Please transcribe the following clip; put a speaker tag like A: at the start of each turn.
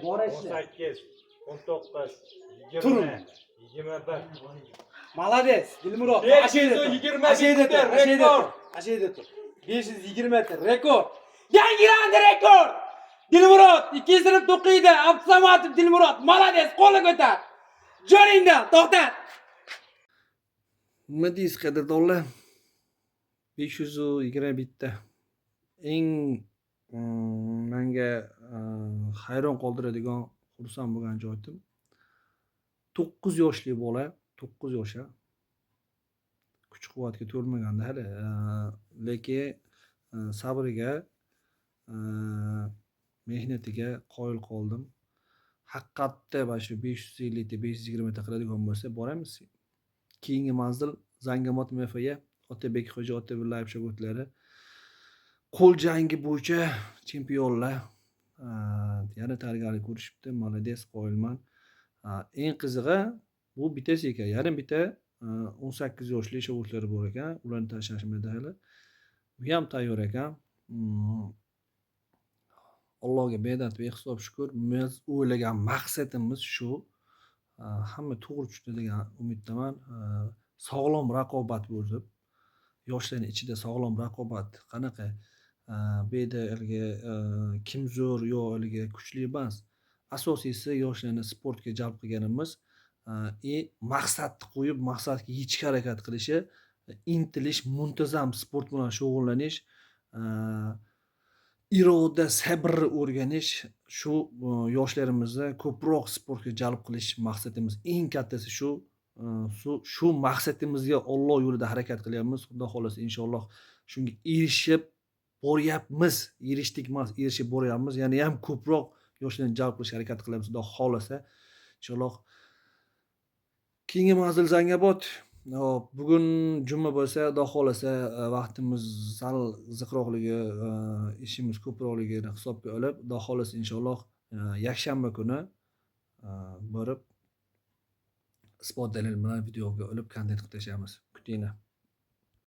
A: Bora ishla.
B: 18, 19,
A: Turun.
B: 20, 21.
A: Молодец, Dilmurod.
B: 520 rekord.
A: Ashayda tur. 520 ta rekord. Yangilandi rekord. Dilmurod 2 sinf o'qiydi. Abdusamatov Dilmurod. Молодец, qo'lni ko'tar. Jo'ringdan, to'xtat.
C: Nima deysiz qadrdonlar? 521 ta. Eng menga hayron qoldiradigan, xursand bo'lgan joyim 9 yoshli bola, 9 yoshda. Kuch quvvatga to'lmaganda hali, lekin sabriga, mehnatiga qoyil qoldim. Haqiqatda mana shu 550 ta, 520 ta qiladigan bo'lsa boramiz. Keyingi manzil Zangamot MFga Otabek Xo'ja Otabillayev shogirdlari qo'l jangi bo'yicha chempionlar. Yana tayyorgarlik ko'rishibdi. Молодец, qo'yilman. Eng qizig'i bu bittasi ekan. Yarim bitta 18 yoshli shogirdlari bor ekan. Ularni tashlashmaydi hali. Bu ham tayyor ekan. Allohga bedat va hisob shukr. Biz o'ylagan maqsadimiz shu. Hamma to'g'ri tushdi degan umiddaman. Sog'lom raqobat bo'lib, yoshlarning ichida sog'lom raqobat qanaqa? Bu yerda kim zo'r yo kuchli emas. Asosiysi yoshlarni sportga jalb qilganimiz, maqsadni qo'yib, maqsadga yetishga harakat qilishi, intilish, muntazam sport bilan shug'ullanish, iroda, sabrni o'rganish, shu yoshlarimizni ko'proq sportga jalb qilish maqsadimiz. Eng kattasi shu. Shu maqsadimizga Alloh yo'lida harakat qilyapmiz. Xudo xolasa inshaalloh shunga erishib boryapmiz. Erishdik emas, erishib boryapmiz. Yana ham ko'proq yoshlarni jalb qilishga harakat qilamiz. Xudo xolasa inshaalloh. Keyingi manzil Zangiobod. Bugun juma bo'lsa, Xudo xolasa vaqtimiz sal ziqroqligi, ishimiz ko'proqligini hisobga olib, Xudo xolasa inshaalloh yakshanba kuni borib isbot dalil bilan videoga olib kontent qilib tashlaymiz. Kutinglar.